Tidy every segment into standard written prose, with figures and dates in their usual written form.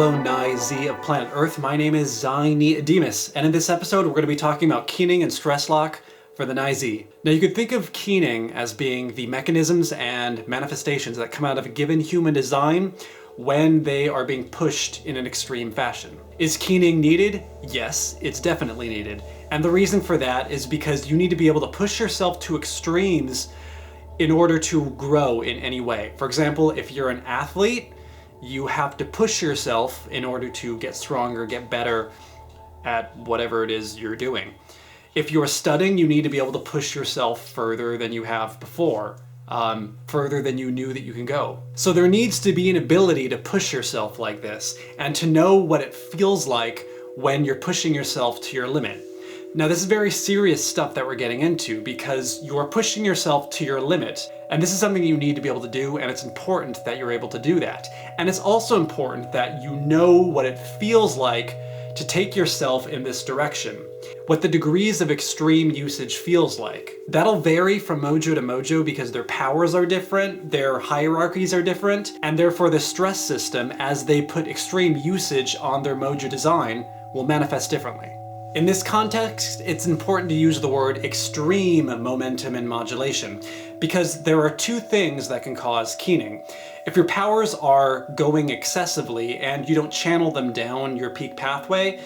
Hello Nai-Z of planet Earth, my name is Zaini Demus, and in this episode we're going to be talking about keening and Stresslock for the Nai-Z. Now you could think of keening as being the mechanisms and manifestations that come out of a given human design when they are being pushed in an extreme fashion. Is keening needed? Yes, it's definitely needed. And the reason for that is because you need to be able to push yourself to extremes in order to grow in any way. For example, if you're an athlete, you have to push yourself in order to get stronger, get better at whatever it is you're doing. If you're studying, you need to be able to push yourself further than you have before, further than you knew that you can go. So there needs to be an ability to push yourself like this and to know what it feels like when you're pushing yourself to your limit. Now this is very serious stuff that we're getting into because you are pushing yourself to your limit, and this is something you need to be able to do, and it's important that you're able to do that. And it's also important that you know what it feels like to take yourself in this direction, what the degrees of extreme usage feels like. That'll vary from mojo to mojo because their powers are different, their hierarchies are different, and therefore the stress system, as they put extreme usage on their mojo design, will manifest differently. In this context, it's important to use the word extreme momentum and modulation, because there are two things that can cause keening. If your powers are going excessively and you don't channel them down your peak pathway,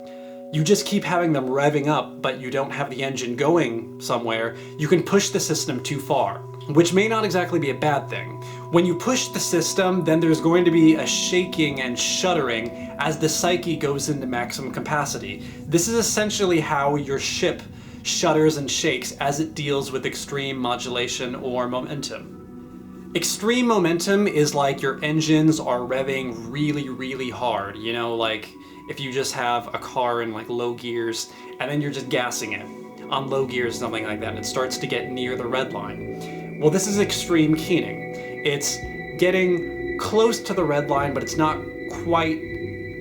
you just keep having them revving up, but you don't have the engine going somewhere, you can push the system too far, which may not exactly be a bad thing. When you push the system, then there's going to be a shaking and shuddering as the psyche goes into maximum capacity. This is essentially how your ship shudders and shakes as it deals with extreme modulation or momentum. Extreme momentum is like your engines are revving really, really hard. You know, like if you just have a car in like low gears and then you're just gassing it on low gears, something like that, and it starts to get near the red line. Well, this is extreme keening. It's getting close to the red line, but it's not quite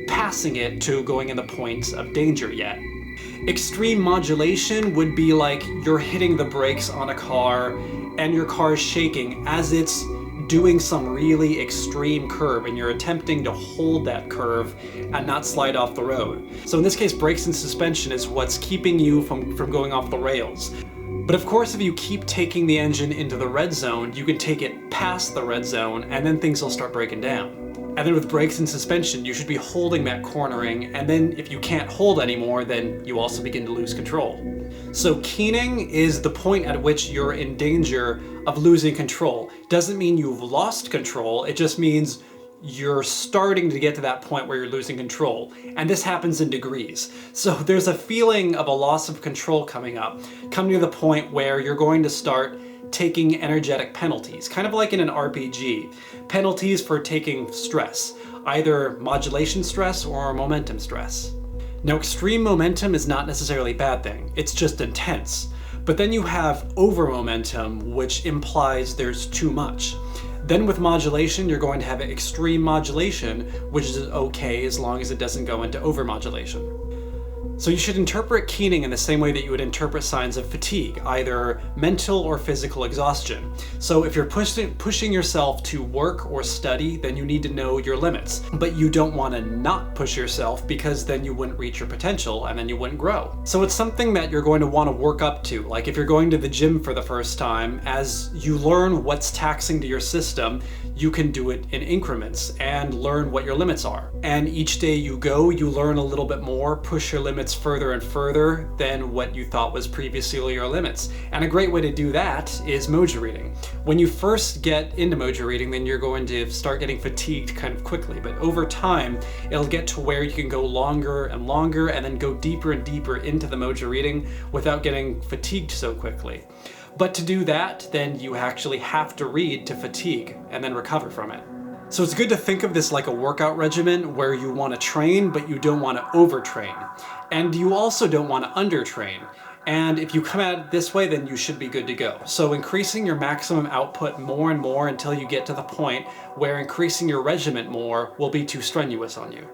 passing it to going in the points of danger yet. Extreme modulation would be like you're hitting the brakes on a car and your car is shaking as it's doing some really extreme curve, and you're attempting to hold that curve and not slide off the road. So in this case, brakes and suspension is what's keeping you from going off the rails. But of course, if you keep taking the engine into the red zone, you can take it past the red zone and then things will start breaking down. And then with brakes and suspension, you should be holding that cornering, and then if you can't hold anymore, then you also begin to lose control. So keening is the point at which you're in danger of losing control. Doesn't mean you've lost control, it just means you're starting to get to that point where you're losing control. And this happens in degrees. So there's a feeling of a loss of control coming to the point where you're going to start taking energetic penalties, kind of like in an RPG. Penalties for taking stress, either modulation stress or momentum stress. Now, extreme momentum is not necessarily a bad thing, it's just intense. But then you have over momentum, which implies there's too much. Then with modulation, you're going to have extreme modulation, which is okay as long as it doesn't go into overmodulation. So you should interpret keening in the same way that you would interpret signs of fatigue, either mental or physical exhaustion. So if you're pushing yourself to work or study, then you need to know your limits. But you don't want to not push yourself because then you wouldn't reach your potential and then you wouldn't grow. So it's something that you're going to want to work up to. Like if you're going to the gym for the first time, as you learn what's taxing to your system, you can do it in increments and learn what your limits are. And each day you go, you learn a little bit more, push your limits further and further than what you thought was previously your limits. And a great way to do that is mojo reading. When you first get into mojo reading, then you're going to start getting fatigued kind of quickly, but over time, it'll get to where you can go longer and longer and then go deeper and deeper into the mojo reading without getting fatigued so quickly. But to do that, then you actually have to read to fatigue and then recover from it. So it's good to think of this like a workout regimen where you want to train, but you don't want to overtrain. And you also don't want to undertrain. And if you come at it this way, then you should be good to go. So increasing your maximum output more and more until you get to the point where increasing your regiment more will be too strenuous on you.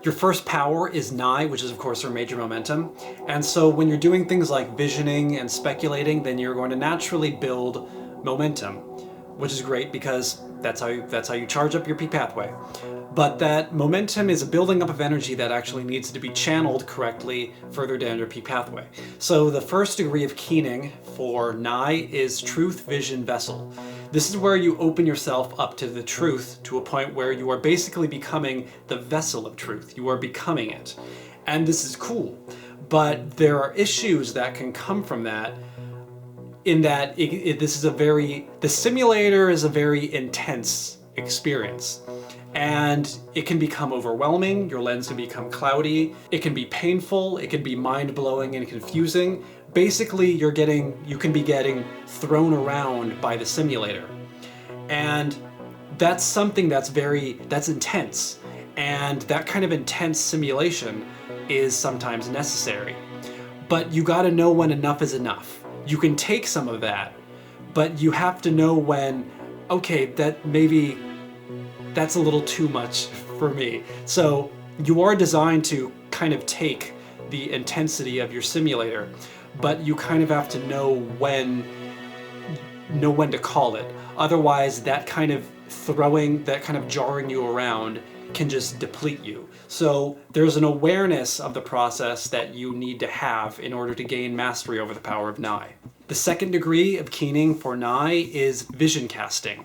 Your first power is Nai, which is of course your major momentum. And so when you're doing things like visioning and speculating, then you're going to naturally build momentum, which is great because That's how you charge up your peak pathway. But that momentum is a building up of energy that actually needs to be channeled correctly further down your peak pathway. So the first degree of keening for Nai is truth, vision, vessel. This is where you open yourself up to the truth to a point where you are basically becoming the vessel of truth. You are becoming it. And this is cool. But there are issues that can come from that, in that the simulator is a very intense experience. And it can become overwhelming, your lens can become cloudy, it can be painful, it can be mind-blowing and confusing. Basically, you can be getting thrown around by the simulator. And that's something that's intense. And that kind of intense simulation is sometimes necessary. But you gotta know when enough is enough. You can take some of that, but you have to know when, okay, that's a little too much for me. So you are designed to kind of take the intensity of your simulator, but you kind of have to know when to call it. Otherwise, that kind of jarring you around can just deplete you. So there's an awareness of the process that you need to have in order to gain mastery over the power of Nai. The second degree of keening for Nai is vision casting.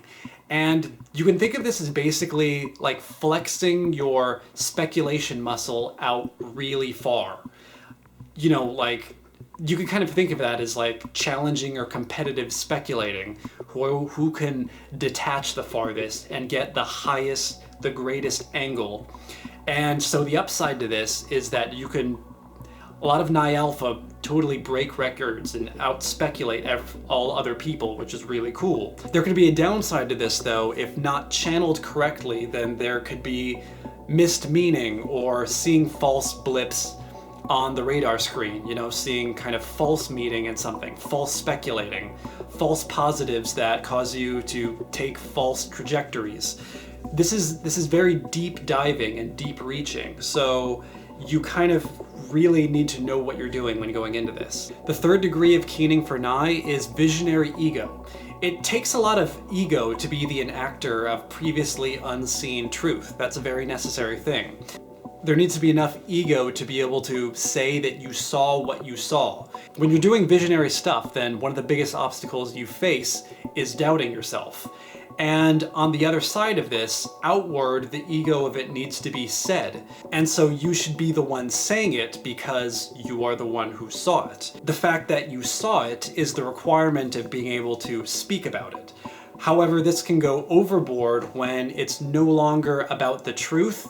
And you can think of this as basically like flexing your speculation muscle out really far. You know, like, you can kind of think of that as like challenging or competitive speculating, who can detach the farthest and get the greatest angle. And so the upside to this is that a lot of Nai Alpha totally break records and out-speculate all other people, which is really cool. There could be a downside to this though. If not channeled correctly, then there could be missed meaning or seeing false blips on the radar screen, seeing kind of false meaning in something, false speculating, false positives that cause you to take false trajectories. This is very deep diving and deep reaching, so you kind of really need to know what you're doing when going into this. The third degree of keening for Nai is visionary ego. It takes a lot of ego to be the enactor of previously unseen truth. That's a very necessary thing. There needs to be enough ego to be able to say that you saw what you saw. When you're doing visionary stuff, then one of the biggest obstacles you face is doubting yourself. And on the other side of this, outward, the ego of it needs to be said. And so you should be the one saying it because you are the one who saw it. The fact that you saw it is the requirement of being able to speak about it. However, this can go overboard when it's no longer about the truth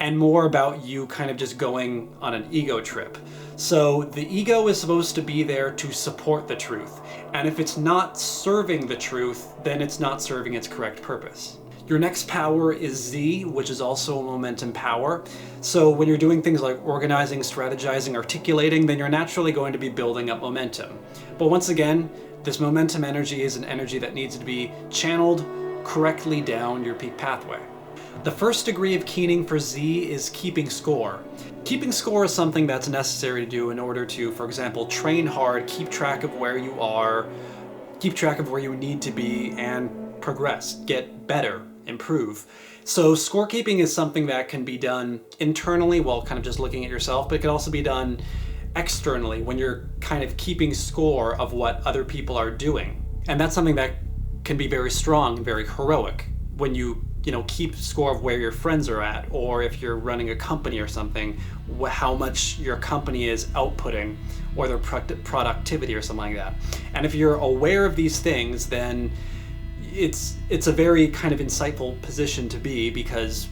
and more about you kind of just going on an ego trip. So the ego is supposed to be there to support the truth. And if it's not serving the truth, then it's not serving its correct purpose. Your next power is Z, which is also a momentum power. So when you're doing things like organizing, strategizing, articulating, then you're naturally going to be building up momentum. But once again, this momentum energy is an energy that needs to be channeled correctly down your peak pathway. The first degree of keening for Z is keeping score. Keeping score is something that's necessary to do in order to, for example, train hard, keep track of where you are, keep track of where you need to be, and progress, get better, improve. So scorekeeping is something that can be done internally while kind of just looking at yourself, but it can also be done externally when you're kind of keeping score of what other people are doing. And that's something that can be very strong and very heroic when you keep score of where your friends are at, or if you're running a company or something, how much your company is outputting, or their productivity or something like that. And if you're aware of these things, then it's a very kind of insightful position to be, because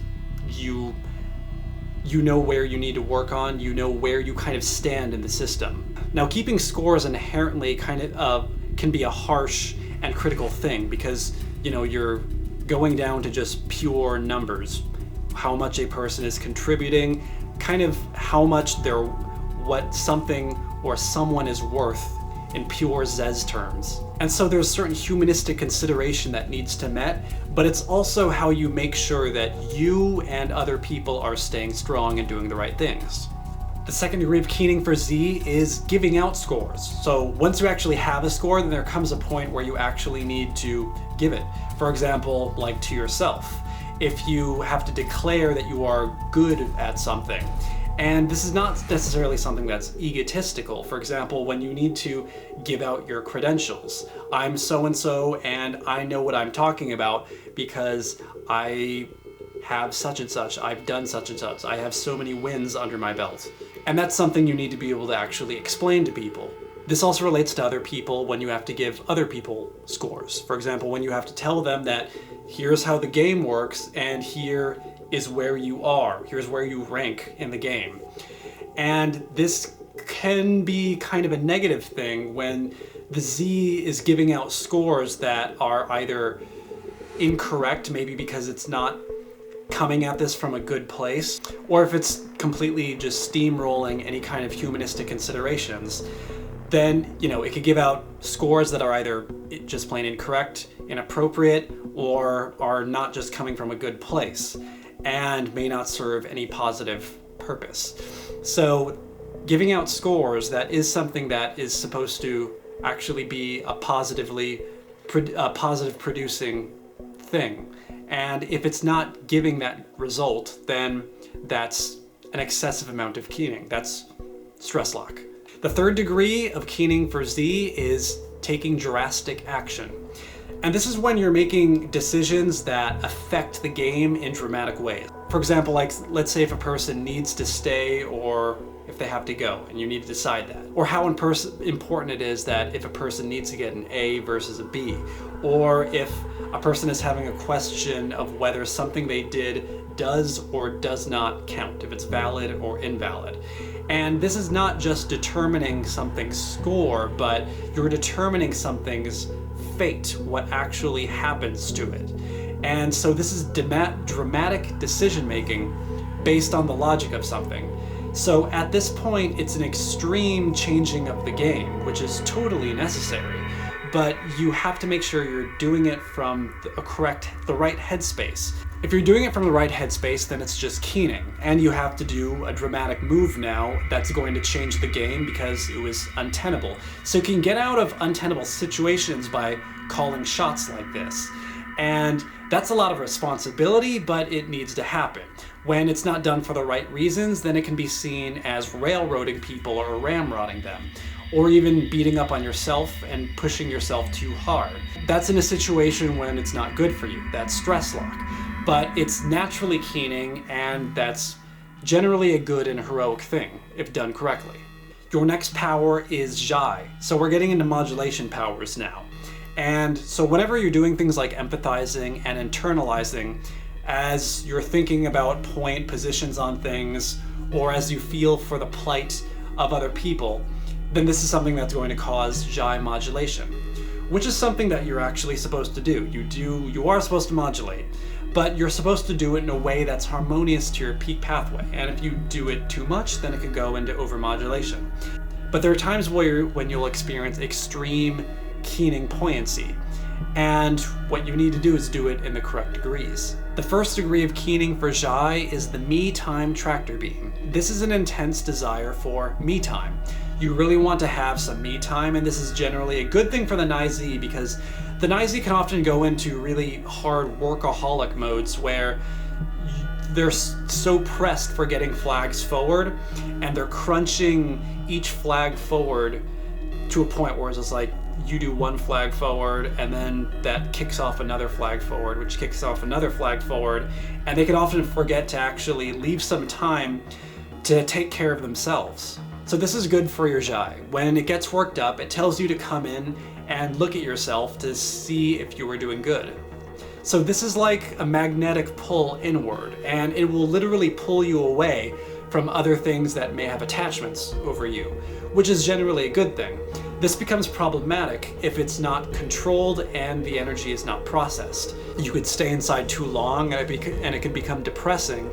you know where you need to work on, you know where you kind of stand in the system. Now, keeping score is inherently kind of can be a harsh and critical thing, because you're going down to just pure numbers, how much a person is contributing, kind of how much what something or someone is worth in pure Zez terms. And so there's certain humanistic consideration that needs to be met, but it's also how you make sure that you and other people are staying strong and doing the right things. The second degree of keening for Z is giving out scores. So once you actually have a score, then there comes a point where you actually need to give it. For example, like to yourself. If you have to declare that you are good at something. And this is not necessarily something that's egotistical. For example, when you need to give out your credentials. I'm so-and-so and I know what I'm talking about because I have such and such, I've done such and such, I have so many wins under my belt. And that's something you need to be able to actually explain to people. This also relates to other people when you have to give other people scores. For example, when you have to tell them that here's how the game works and here is where you are, here's where you rank in the game. And this can be kind of a negative thing when the Z is giving out scores that are either incorrect, maybe because it's not coming at this from a good place, or if it's completely just steamrolling any kind of humanistic considerations, then, it could give out scores that are either just plain incorrect, inappropriate, or are not just coming from a good place, and may not serve any positive purpose. So giving out scores, that is something that is supposed to actually be a positive producing thing. And if it's not giving that result, then that's an excessive amount of keening. That's Stresslock. The third degree of keening for Z is taking drastic action. And this is when you're making decisions that affect the game in dramatic ways. For example, like let's say if a person needs to stay or if they have to go, and you need to decide that. Or how important it is that if a person needs to get an A versus a B. Or if a person is having a question of whether something they did does or does not count, if it's valid or invalid. And this is not just determining something's score, but you're determining something's fate, what actually happens to it. And so this is dramatic decision making based on the logic of something. So at this point, it's an extreme changing of the game, which is totally necessary. But you have to make sure you're doing it from the right headspace. If you're doing it from the right headspace, then it's just keening. And you have to do a dramatic move now that's going to change the game because it was untenable. So you can get out of untenable situations by calling shots like this. And that's a lot of responsibility, but it needs to happen. When it's not done for the right reasons, then it can be seen as railroading people or ramrodding them, or even beating up on yourself and pushing yourself too hard. That's in a situation when it's not good for you. That's Stresslock. But it's naturally keening, and that's generally a good and heroic thing, if done correctly. Your next power is Zhai. So we're getting into modulation powers now. And so whenever you're doing things like empathizing and internalizing, as you're thinking about point positions on things, or as you feel for the plight of other people, then this is something that's going to cause Zhai modulation, which is something that you're actually supposed to do. You are supposed to modulate, but you're supposed to do it in a way that's harmonious to your peak pathway. And if you do it too much, then it could go into overmodulation. But there are times when you'll experience extreme keening poignancy, and what you need to do is do it in the correct degrees. The first degree of keening for Zhai is the me time tractor beam. This is an intense desire for me time. You really want to have some me time, and this is generally a good thing for the Nai-Z because the Nai-Z can often go into really hard workaholic modes where they're so pressed for getting flags forward, and they're crunching each flag forward to a point where it's just like, you do one flag forward and then that kicks off another flag forward, which kicks off another flag forward, and they can often forget to actually leave some time to take care of themselves. So this is good for your Zhai. When it gets worked up, it tells you to come in and look at yourself to see if you were doing good. So this is like a magnetic pull inward, and it will literally pull you away from other things that may have attachments over you, which is generally a good thing. This becomes problematic if it's not controlled and the energy is not processed. You could stay inside too long and it can become depressing,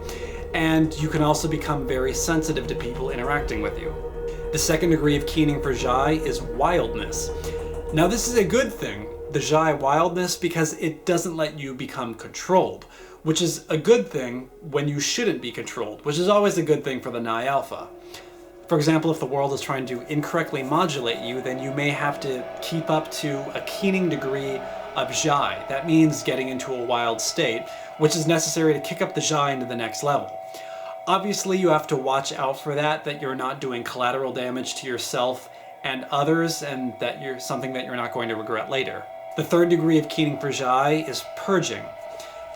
and you can also become very sensitive to people interacting with you. The second degree of keening for Zhai is wildness. Now this is a good thing, the Zhai wildness, because it doesn't let you become controlled, which is a good thing when you shouldn't be controlled, which is always a good thing for the Nai Alpha. For example, if the world is trying to incorrectly modulate you, then you may have to keep up to a keening degree of zhai. That means getting into a wild state, which is necessary to kick up the zhai into the next level. Obviously, you have to watch out for that you're not doing collateral damage to yourself and others, and that you're something that you're not going to regret later. The third degree of keening for zhai is purging.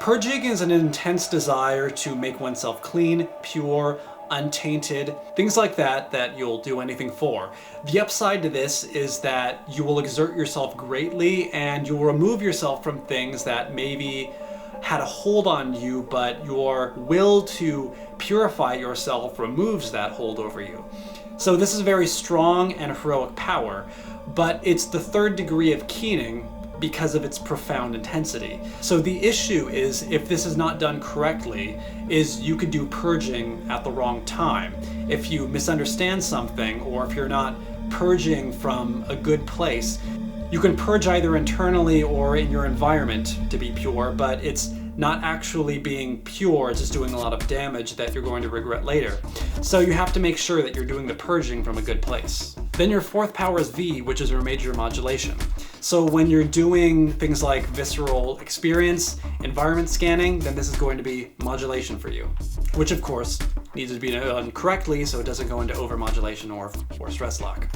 Purging is an intense desire to make oneself clean, pure, untainted, things like that you'll do anything for. The upside to this is that you will exert yourself greatly and you'll remove yourself from things that maybe had a hold on you, but your will to purify yourself removes that hold over you. So this is a very strong and heroic power, but it's the third degree of keening because of its profound intensity. So the issue is, if this is not done correctly, is you could do purging at the wrong time. If you misunderstand something, or if you're not purging from a good place, you can purge either internally or in your environment to be pure, but it's not actually being pure, it's just doing a lot of damage that you're going to regret later. So you have to make sure that you're doing the purging from a good place. Then your fourth power is V, which is your major modulation. So when you're doing things like visceral experience, environment scanning, then this is going to be modulation for you, which of course needs to be done correctly so it doesn't go into overmodulation or stress lock.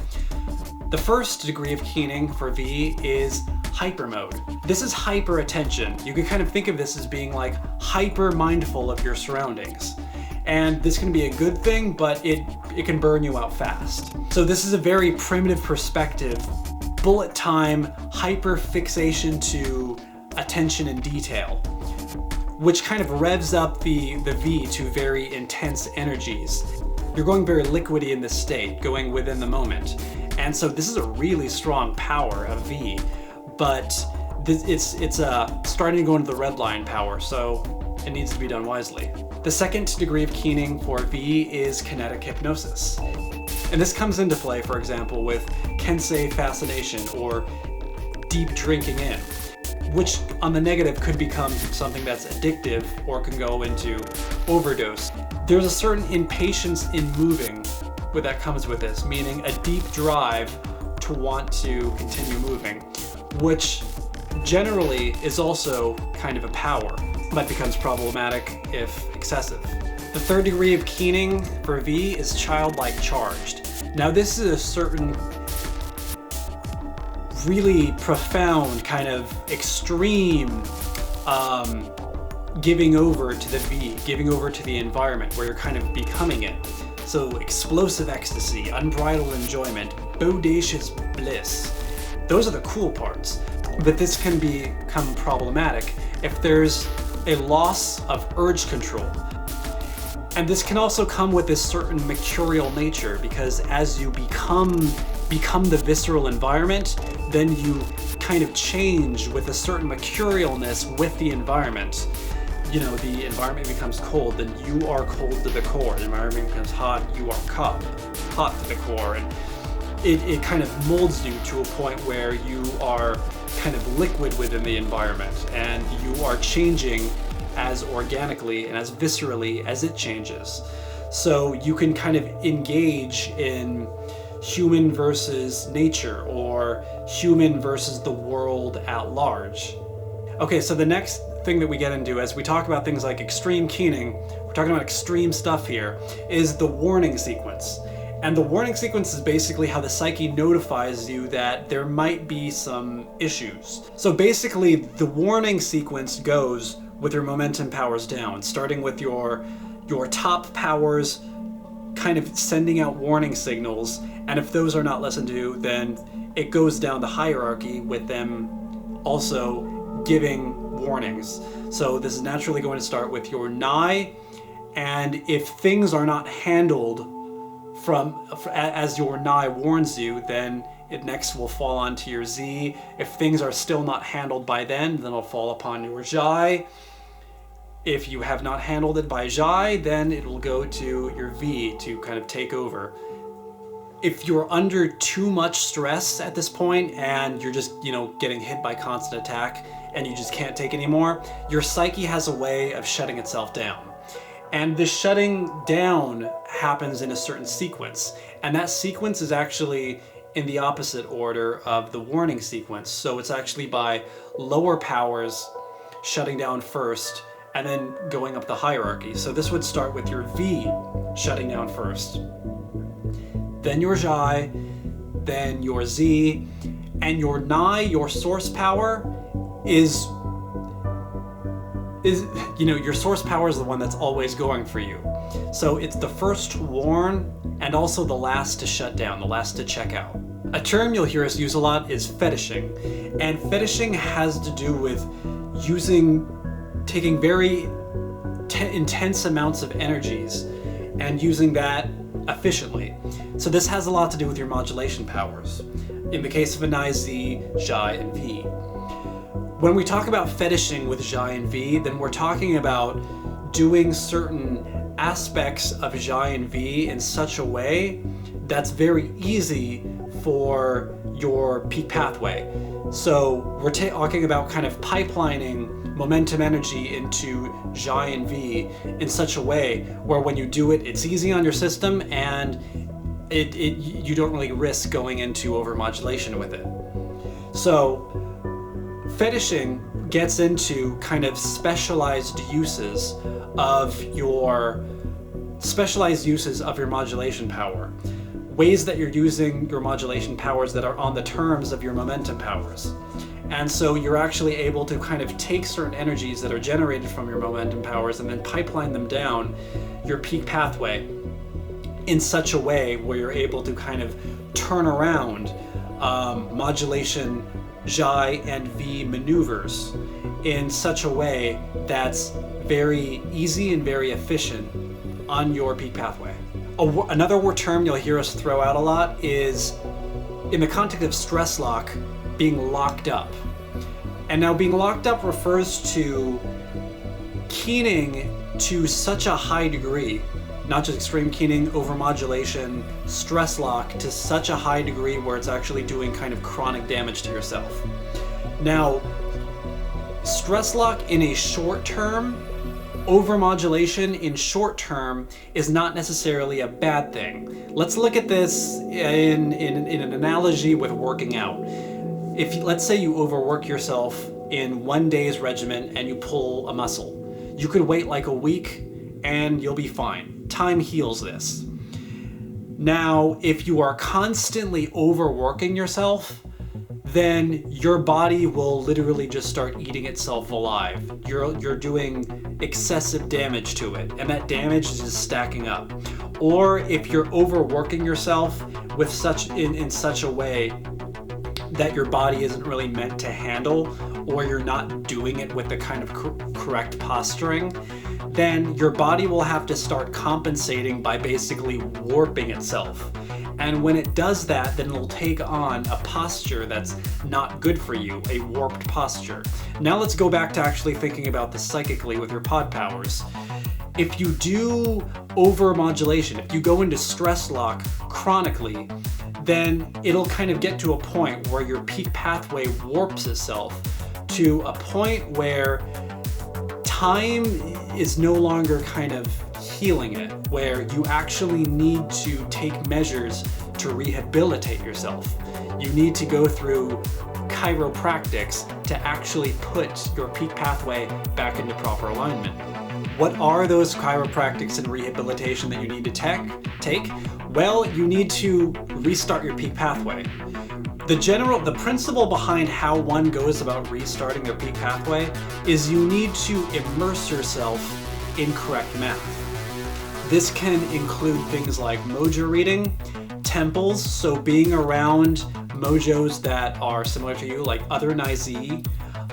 The first degree of keening for V is hyper mode. This is hyper attention. You can kind of think of this as being like hyper mindful of your surroundings. And this can be a good thing, but it can burn you out fast. So this is a very primitive perspective, bullet time, hyper fixation to attention and detail, which kind of revs up the V to very intense energies. You're going very liquidy in this state, going within the moment. And so this is a really strong power of V, but it's starting to go into the red line power, so it needs to be done wisely. The second degree of keening for V is kinetic hypnosis. And this comes into play, for example, with Kensei fascination or deep drinking in, which on the negative could become something that's addictive or can go into overdose. There's a certain impatience in moving that comes with this, meaning a deep drive to want to continue moving, which generally is also kind of a power, but becomes problematic if excessive. The third degree of keening for V is childlike charged. Now this is a certain really profound kind of extreme giving over to the V, giving over to the environment where you're kind of becoming it. So explosive ecstasy, unbridled enjoyment, bodacious bliss. Those are the cool parts. But this can become problematic if there's a loss of urge control. And this can also come with this certain mercurial nature, because as you become the visceral environment, then you kind of change with a certain mercurialness with the environment. You know, the environment becomes cold, then you are cold to the core. The environment becomes hot, you are hot to the core. And it kind of molds you to a point where you are kind of liquid within the environment, and you are changing as organically and as viscerally as it changes. So you can kind of engage in human versus nature, or human versus the world at large. Okay, so the next thing that we get into as we talk about things like extreme keening, we're talking about extreme stuff here, is the warning sequence. And the warning sequence is basically how the psyche notifies you that there might be some issues. So basically, the warning sequence goes with your momentum powers down, starting with your top powers kind of sending out warning signals, and if those are not listened to, then it goes down the hierarchy with them also giving warnings. So this is naturally going to start with your Nai, and if things are not handled as your Nai warns you, then it next will fall onto your Z. If things are still not handled by then it'll fall upon your Zhai. If you have not handled it by Zhai, then it will go to your V to kind of take over. If you're under too much stress at this point and you're just, getting hit by constant attack and you just can't take anymore, your psyche has a way of shutting itself down. And the shutting down happens in a certain sequence. And that sequence is actually in the opposite order of the warning sequence. So it's actually by lower powers shutting down first and then going up the hierarchy. So this would start with your V shutting down first, then your Zhi, then your Z, and your Ni, your source power, is your source power is the one that's always going for you. So it's the first to warn and also the last to shut down, the last to check out. A term you'll hear us use a lot is fetishing. And fetishing has to do with taking very intense amounts of energies and using that efficiently. So this has a lot to do with your modulation powers. In the case of a Ni, Z, Zhi, and V. When we talk about fetishing with Zhi and V, then we're talking about doing certain aspects of Zhi and V in such a way that's very easy for your peak pathway. So we're talking about kind of pipelining momentum energy into Zhi and V in such a way where when you do it, it's easy on your system and you don't really risk going into overmodulation with it. So fetishing gets into kind of specialized uses of your modulation power. Ways that you're using your modulation powers that are on the terms of your momentum powers. And so you're actually able to kind of take certain energies that are generated from your momentum powers and then pipeline them down your peak pathway in such a way where you're able to kind of turn around modulation Zhi and V maneuvers in such a way that's very easy and very efficient on your peak pathway. Another term you'll hear us throw out a lot is, in the context of Stresslock, being locked up. And now being locked up refers to keening to such a high degree, not just extreme keening, overmodulation, Stresslock to such a high degree where it's actually doing kind of chronic damage to yourself. Now, Stresslock in a short term, overmodulation in short term is not necessarily a bad thing. Let's look at this in an analogy with working out. If let's say you overwork yourself in 1 day's regimen and you pull a muscle, you could wait like a week and you'll be fine. Time heals this. Now, if you are constantly overworking yourself, then your body will literally just start eating itself alive. You're doing excessive damage to it, and that damage is just stacking up. Or if you're overworking yourself with in such a way that your body isn't really meant to handle, or you're not doing it with the kind of correct posturing, then your body will have to start compensating by basically warping itself. And when it does that, then it'll take on a posture that's not good for you, a warped posture. Now let's go back to actually thinking about this psychically with your pod powers. If you do overmodulation, if you go into Stresslock chronically, then it'll kind of get to a point where your peak pathway warps itself to a point where time is no longer kind of healing it, where you actually need to take measures to rehabilitate yourself. You need to go through chiropractics to actually put your peak pathway back into proper alignment. What are those chiropractics and rehabilitation that you need to take? Well, you need to restart your peak pathway. The principle behind how one goes about restarting their peak pathway is you need to immerse yourself in correct math. This can include things like mojo reading, temples, so being around mojos that are similar to you, like other Ni-Z,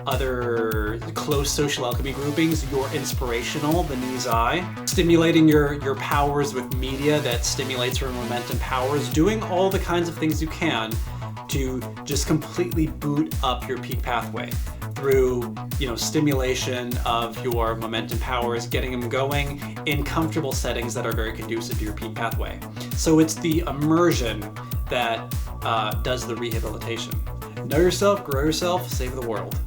other close social alchemy groupings, your inspirational, the Ni-Zi, stimulating your powers with media that stimulates your momentum powers, doing all the kinds of things you can to just completely boot up your peak pathway through, stimulation of your momentum powers, getting them going in comfortable settings that are very conducive to your peak pathway. So it's the immersion that does the rehabilitation. Know yourself, grow yourself, save the world.